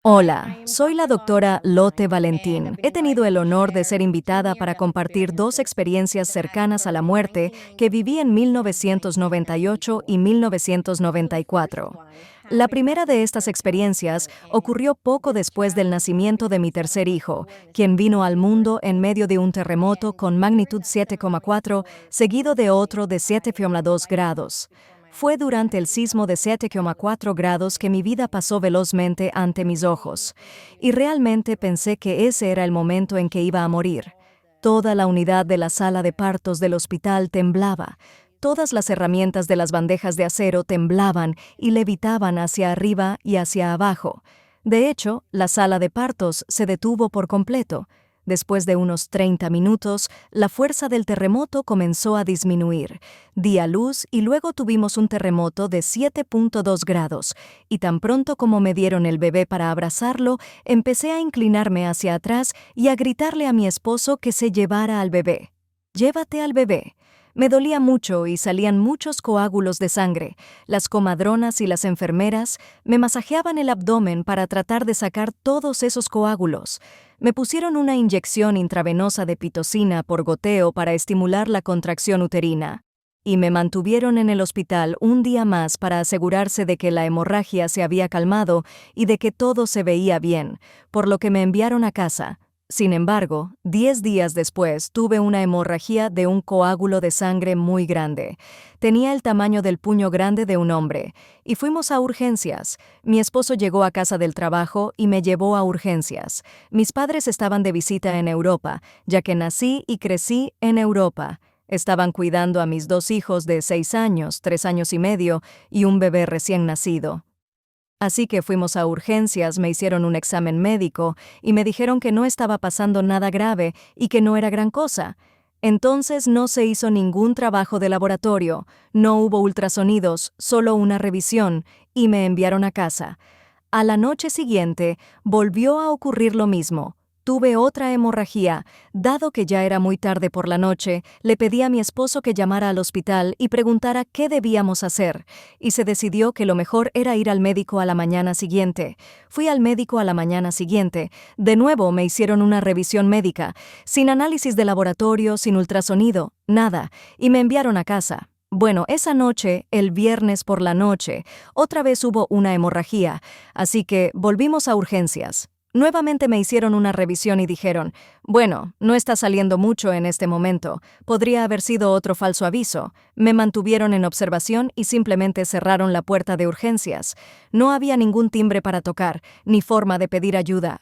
Hola, soy la doctora Lotte Valentín. He tenido el honor de ser invitada para compartir dos experiencias cercanas a la muerte que viví en 1998 y 1994. La primera de estas experiencias ocurrió poco después del nacimiento de mi tercer hijo, quien vino al mundo en medio de un terremoto con magnitud 7,4, seguido de otro de 7,2 grados. Fue durante el sismo de 7,4 grados que mi vida pasó velozmente ante mis ojos, y realmente pensé que ese era el momento en que iba a morir. Toda la unidad de la sala de partos del hospital temblaba. Todas las herramientas de las bandejas de acero temblaban y levitaban hacia arriba y hacia abajo. De hecho, la sala de partos se detuvo por completo. Después de unos 30 minutos, la fuerza del terremoto comenzó a disminuir. Di a luz y luego tuvimos un terremoto de 7,2 grados, y tan pronto como me dieron el bebé para abrazarlo, empecé a inclinarme hacia atrás y a gritarle a mi esposo que se llevara al bebé. «Llévate al bebé». Me dolía mucho y salían muchos coágulos de sangre. Las comadronas y las enfermeras me masajeaban el abdomen para tratar de sacar todos esos coágulos. Me pusieron una inyección intravenosa de pitocina por goteo para estimular la contracción uterina. Y me mantuvieron en el hospital un día más para asegurarse de que la hemorragia se había calmado y de que todo se veía bien, por lo que me enviaron a casa. Sin embargo, 10 días después tuve una hemorragia de un coágulo de sangre muy grande. Tenía el tamaño del puño grande de un hombre, y fuimos a urgencias. Mi esposo llegó a casa del trabajo y me llevó a urgencias. Mis padres estaban de visita en Europa, ya que nací y crecí en Europa. Estaban cuidando a mis dos hijos de 6 años, 3 años y medio, y un bebé recién nacido. Así que fuimos a urgencias, me hicieron un examen médico y me dijeron que no estaba pasando nada grave y que no era gran cosa. Entonces no se hizo ningún trabajo de laboratorio, no hubo ultrasonidos, solo una revisión, y me enviaron a casa. A la noche siguiente volvió a ocurrir lo mismo. Tuve otra hemorragia. Dado que ya era muy tarde por la noche, le pedí a mi esposo que llamara al hospital y preguntara qué debíamos hacer, y se decidió que lo mejor era ir al médico a la mañana siguiente. Fui al médico a la mañana siguiente. De nuevo me hicieron una revisión médica, sin análisis de laboratorio, sin ultrasonido, nada, y me enviaron a casa. Bueno, esa noche, el viernes por la noche, otra vez hubo una hemorragia, así que volvimos a urgencias. Nuevamente me hicieron una revisión y dijeron, bueno, no está saliendo mucho en este momento, podría haber sido otro falso aviso. Me mantuvieron en observación y simplemente cerraron la puerta de urgencias. No había ningún timbre para tocar, ni forma de pedir ayuda.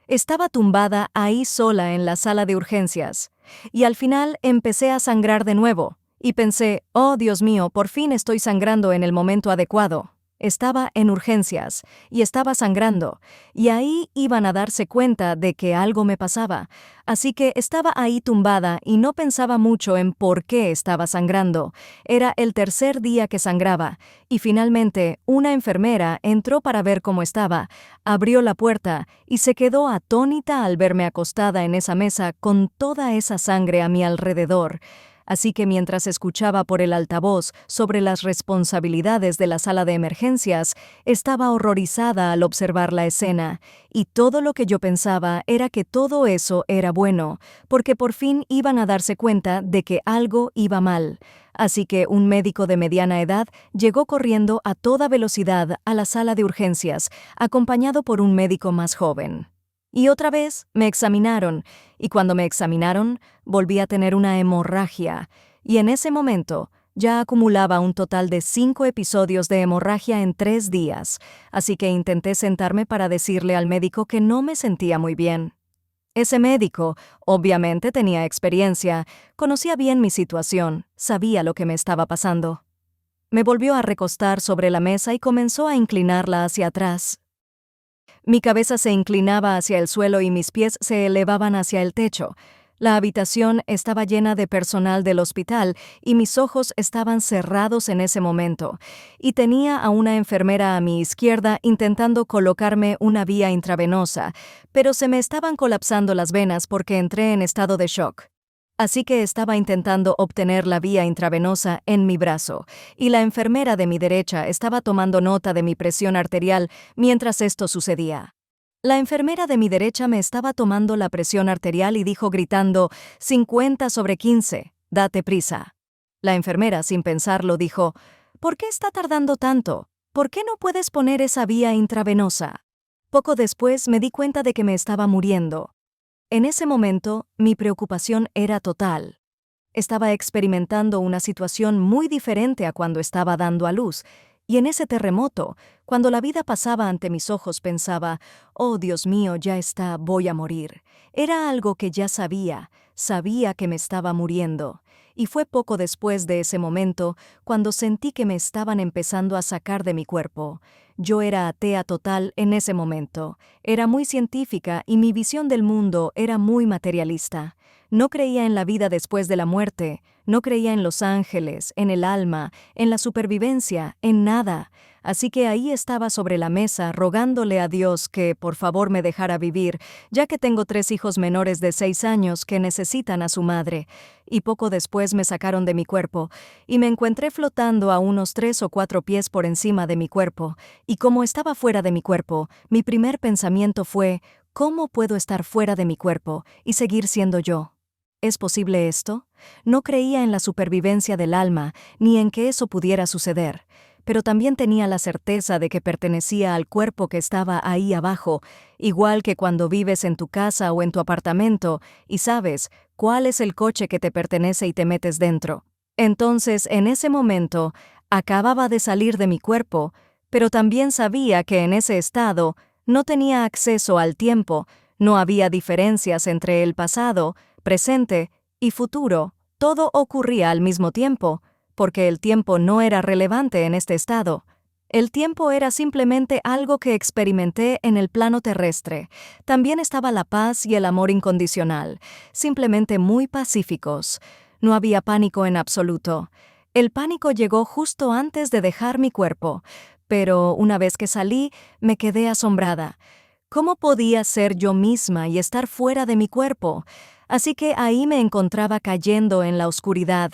Estaba tumbada ahí sola en la sala de urgencias, y al final empecé a sangrar de nuevo, y pensé, oh Dios mío, por fin estoy sangrando en el momento adecuado. Estaba en urgencias y estaba sangrando, y ahí iban a darse cuenta de que algo me pasaba. Así que estaba ahí tumbada y no pensaba mucho en por qué estaba sangrando. Era el tercer día que sangraba, y finalmente una enfermera entró para ver cómo estaba, abrió la puerta y se quedó atónita al verme acostada en esa mesa con toda esa sangre a mi alrededor. Así que mientras escuchaba por el altavoz sobre las responsabilidades de la sala de emergencias, estaba horrorizada al observar la escena, y todo lo que yo pensaba era que todo eso era bueno, porque por fin iban a darse cuenta de que algo iba mal. Así que un médico de mediana edad llegó corriendo a toda velocidad a la sala de urgencias, acompañado por un médico más joven. Y otra vez me examinaron, y cuando me examinaron, volví a tener una hemorragia, y en ese momento ya acumulaba un total de 5 episodios de hemorragia en 3 días, así que intenté sentarme para decirle al médico que no me sentía muy bien. Ese médico, obviamente tenía experiencia, conocía bien mi situación, sabía lo que me estaba pasando. Me volvió a recostar sobre la mesa y comenzó a inclinarla hacia atrás. Mi cabeza se inclinaba hacia el suelo y mis pies se elevaban hacia el techo. La habitación estaba llena de personal del hospital y mis ojos estaban cerrados en ese momento. Y tenía a una enfermera a mi izquierda intentando colocarme una vía intravenosa, pero se me estaban colapsando las venas porque entré en estado de shock. Así que estaba intentando obtener la vía intravenosa en mi brazo, y la enfermera de mi derecha estaba tomando nota de mi presión arterial mientras esto sucedía. La enfermera de mi derecha me estaba tomando la presión arterial y dijo gritando, 50/15, date prisa. La enfermera, sin pensarlo, dijo, ¿por qué está tardando tanto? ¿Por qué no puedes poner esa vía intravenosa? Poco después me di cuenta de que me estaba muriendo. En ese momento, mi preocupación era total. Estaba experimentando una situación muy diferente a cuando estaba dando a luz, y en ese terremoto, cuando la vida pasaba ante mis ojos, pensaba, oh Dios mío, ya está, voy a morir. Era algo que ya sabía que me estaba muriendo. Y fue poco después de ese momento cuando sentí que me estaban empezando a sacar de mi cuerpo. Yo era atea total en ese momento. Era muy científica y mi visión del mundo era muy materialista. No creía en la vida después de la muerte, no creía en los ángeles, en el alma, en la supervivencia, en nada. Así que ahí estaba sobre la mesa rogándole a Dios que por favor me dejara vivir, ya que tengo 3 hijos menores de 6 años que necesitan a su madre. Y poco después me sacaron de mi cuerpo, y me encontré flotando a unos 3 o 4 pies por encima de mi cuerpo. Y como estaba fuera de mi cuerpo, mi primer pensamiento fue, ¿cómo puedo estar fuera de mi cuerpo y seguir siendo yo? ¿Es posible esto? No creía en la supervivencia del alma, ni en que eso pudiera suceder, pero también tenía la certeza de que pertenecía al cuerpo que estaba ahí abajo, igual que cuando vives en tu casa o en tu apartamento y sabes cuál es el coche que te pertenece y te metes dentro. Entonces, en ese momento, acababa de salir de mi cuerpo, pero también sabía que en ese estado no tenía acceso al tiempo, no había diferencias entre el pasado, presente y futuro, todo ocurría al mismo tiempo, porque el tiempo no era relevante en este estado. El tiempo era simplemente algo que experimenté en el plano terrestre. También estaba la paz y el amor incondicional, simplemente muy pacíficos. No había pánico en absoluto. El pánico llegó justo antes de dejar mi cuerpo, pero una vez que salí, me quedé asombrada. ¿Cómo podía ser yo misma y estar fuera de mi cuerpo? Así que ahí me encontraba cayendo en la oscuridad.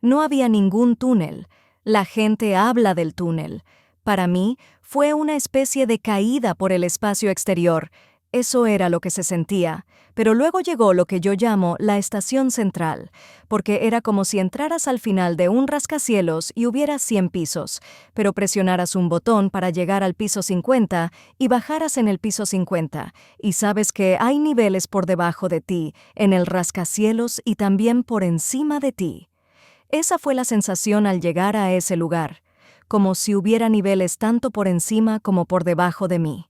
No había ningún túnel. La gente habla del túnel. Para mí, fue una especie de caída por el espacio exterior. Eso era lo que se sentía. Pero luego llegó lo que yo llamo la estación central, porque era como si entraras al final de un rascacielos y hubiera 100 pisos, pero presionaras un botón para llegar al piso 50 y bajaras en el piso 50, y sabes que hay niveles por debajo de ti, en el rascacielos y también por encima de ti. Esa fue la sensación al llegar a ese lugar, como si hubiera niveles tanto por encima como por debajo de mí.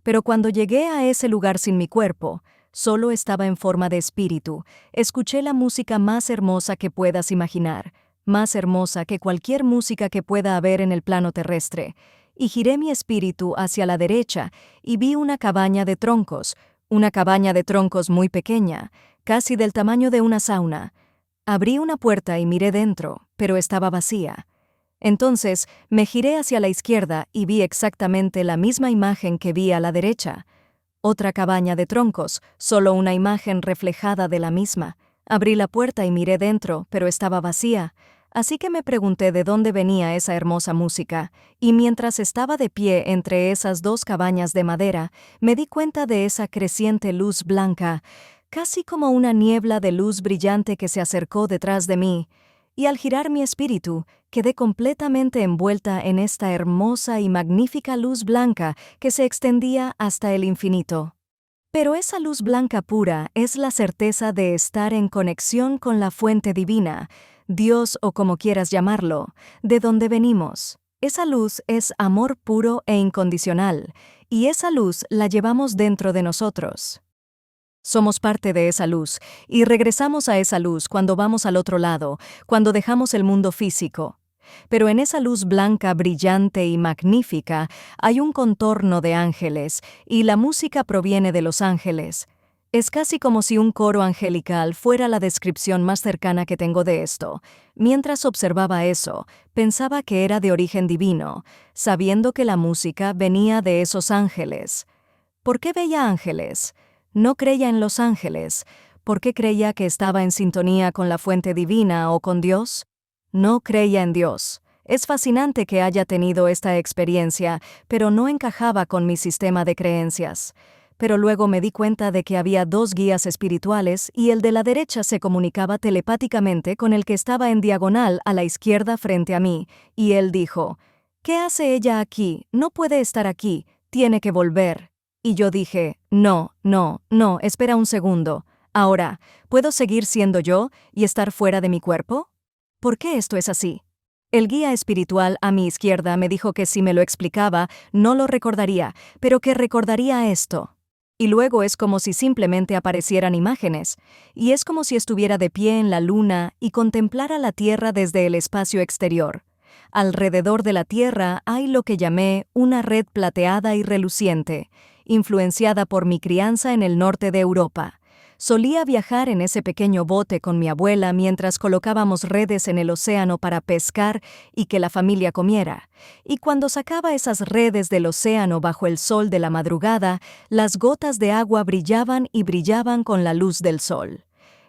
Pero cuando llegué a ese lugar sin mi cuerpo, solo estaba en forma de espíritu, escuché la música más hermosa que puedas imaginar, más hermosa que cualquier música que pueda haber en el plano terrestre, y giré mi espíritu hacia la derecha y vi una cabaña de troncos muy pequeña, casi del tamaño de una sauna. Abrí una puerta y miré dentro, pero estaba vacía. Entonces me giré hacia la izquierda y vi exactamente la misma imagen que vi a la derecha. Otra cabaña de troncos, solo una imagen reflejada de la misma. Abrí la puerta y miré dentro, pero estaba vacía. Así que me pregunté de dónde venía esa hermosa música, y mientras estaba de pie entre esas 2 cabañas de madera, me di cuenta de esa creciente luz blanca, casi como una niebla de luz brillante que se acercó detrás de mí. Y al girar mi espíritu, quedé completamente envuelta en esta hermosa y magnífica luz blanca que se extendía hasta el infinito. Pero esa luz blanca pura es la certeza de estar en conexión con la fuente divina, Dios o como quieras llamarlo, de donde venimos. Esa luz es amor puro e incondicional, y esa luz la llevamos dentro de nosotros. Somos parte de esa luz, y regresamos a esa luz cuando vamos al otro lado, cuando dejamos el mundo físico. Pero en esa luz blanca, brillante y magnífica, hay un contorno de ángeles, y la música proviene de los ángeles. Es casi como si un coro angelical fuera la descripción más cercana que tengo de esto. Mientras observaba eso, pensaba que era de origen divino, sabiendo que la música venía de esos ángeles. ¿Por qué veía ángeles? No creía en los ángeles. ¿Por qué creía que estaba en sintonía con la fuente divina o con Dios? No creía en Dios. Es fascinante que haya tenido esta experiencia, pero no encajaba con mi sistema de creencias. pero luego me di cuenta de que había dos guías espirituales y el de la derecha se comunicaba telepáticamente con el que estaba en diagonal a la izquierda frente a mí, y él dijo, «¿Qué hace ella aquí? No puede estar aquí, tiene que volver». Y yo dije, «No, no, no, espera un segundo. Ahora, ¿puedo seguir siendo yo y estar fuera de mi cuerpo? ¿Por qué esto es así?». El guía espiritual a mi izquierda me dijo que si me lo explicaba, no lo recordaría, pero que recordaría esto. Y luego es como si simplemente aparecieran imágenes, y es como si estuviera de pie en la luna y contemplara la Tierra desde el espacio exterior. Alrededor de la Tierra hay lo que llamé una red plateada y reluciente, influenciada por mi crianza en el norte de Europa. Solía viajar en ese pequeño bote con mi abuela mientras colocábamos redes en el océano para pescar y que la familia comiera. Y cuando sacaba esas redes del océano bajo el sol de la madrugada, las gotas de agua brillaban y brillaban con la luz del sol.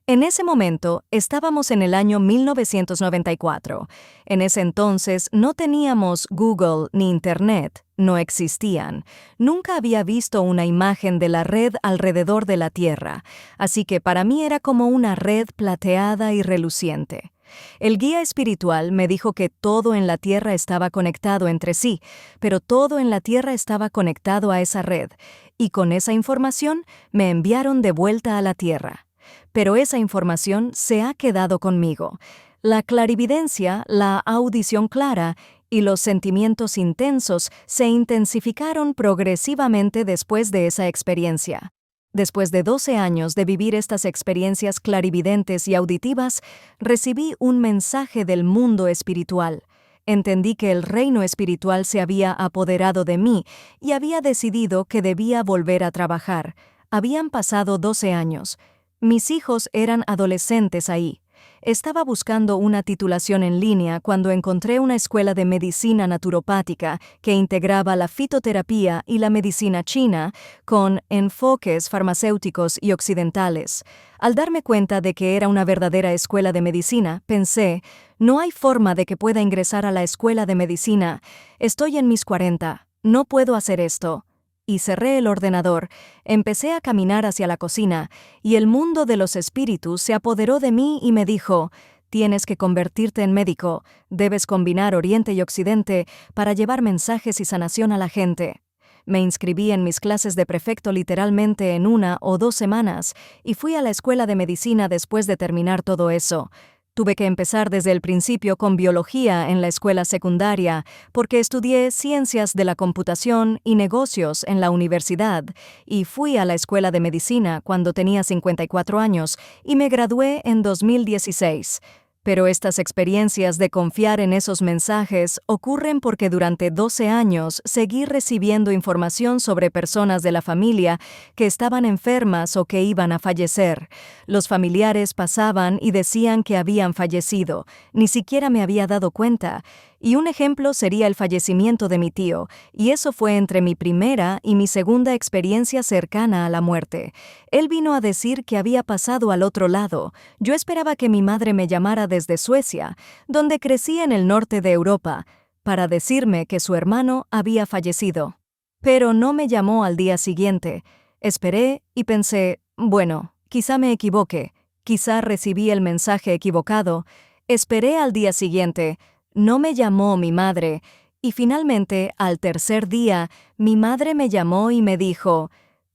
En ese momento, estábamos en el año 1994. En ese entonces no teníamos Google ni Internet, no existían. Nunca había visto una imagen de la red alrededor de la Tierra, así que para mí era como una red plateada y reluciente. El guía espiritual me dijo que todo en la Tierra estaba conectado entre sí, pero todo en la Tierra estaba conectado a esa red, y con esa información me enviaron de vuelta a la Tierra. Pero esa información se ha quedado conmigo. La clarividencia, la audición clara y los sentimientos intensos se intensificaron progresivamente después de esa experiencia. Después de 12 años de vivir estas experiencias clarividentes y auditivas, recibí un mensaje del mundo espiritual. Entendí que el reino espiritual se había apoderado de mí y había decidido que debía volver a trabajar. Habían pasado 12 años. Mis hijos eran adolescentes ahí. Estaba buscando una titulación en línea cuando encontré una escuela de medicina naturopática que integraba la fitoterapia y la medicina china con enfoques farmacéuticos y occidentales. Al darme cuenta de que era una verdadera escuela de medicina, pensé, no hay forma de que pueda ingresar a la escuela de medicina. Estoy en mis 40. No puedo hacer esto. Y cerré el ordenador, empecé a caminar hacia la cocina, y el mundo de los espíritus se apoderó de mí y me dijo, tienes que convertirte en médico, debes combinar Oriente y Occidente para llevar mensajes y sanación a la gente. Me inscribí en mis clases de prefecto literalmente en 1 o 2 semanas, y fui a la escuela de medicina después de terminar todo eso. Tuve que empezar desde el principio con biología en la escuela secundaria, porque estudié ciencias de la computación y negocios en la universidad, y fui a la escuela de medicina cuando tenía 54 años y me gradué en 2016. Pero estas experiencias de confiar en esos mensajes ocurren porque durante 12 años seguí recibiendo información sobre personas de la familia que estaban enfermas o que iban a fallecer. Los familiares pasaban y decían que habían fallecido. Ni siquiera me había dado cuenta. Y un ejemplo sería el fallecimiento de mi tío, y eso fue entre mi primera y mi segunda experiencia cercana a la muerte. Él vino a decir que había pasado al otro lado. Yo esperaba que mi madre me llamara desde Suecia, donde crecí en el norte de Europa, para decirme que su hermano había fallecido. Pero no me llamó al día siguiente. Esperé y pensé, bueno, quizá me equivoque, quizá recibí el mensaje equivocado. Esperé al día siguiente. No me llamó mi madre, y finalmente, al tercer día, mi madre me llamó y me dijo,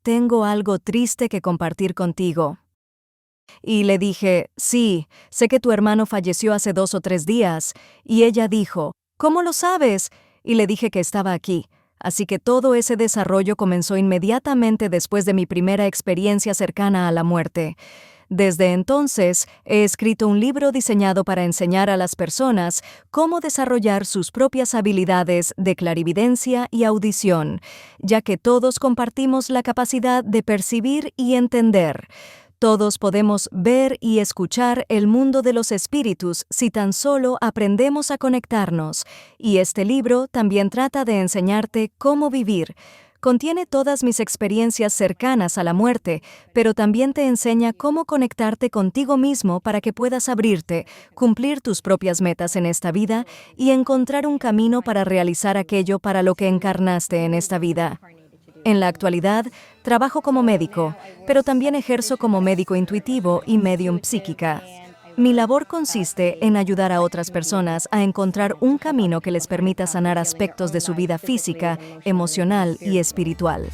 «Tengo algo triste que compartir contigo». Y le dije, «Sí, sé que tu hermano falleció hace 2 o 3 días». Y ella dijo, «¿Cómo lo sabes?». Y le dije que estaba aquí. Así que todo ese desarrollo comenzó inmediatamente después de mi primera experiencia cercana a la muerte. Desde entonces, he escrito un libro diseñado para enseñar a las personas cómo desarrollar sus propias habilidades de clarividencia y audición, ya que todos compartimos la capacidad de percibir y entender. Todos podemos ver y escuchar el mundo de los espíritus si tan solo aprendemos a conectarnos, y este libro también trata de enseñarte cómo vivir. Contiene todas mis experiencias cercanas a la muerte, pero también te enseña cómo conectarte contigo mismo para que puedas abrirte, cumplir tus propias metas en esta vida y encontrar un camino para realizar aquello para lo que encarnaste en esta vida. En la actualidad, trabajo como médico, pero también ejerzo como médico intuitivo y medium psíquica. Mi labor consiste en ayudar a otras personas a encontrar un camino que les permita sanar aspectos de su vida física, emocional y espiritual.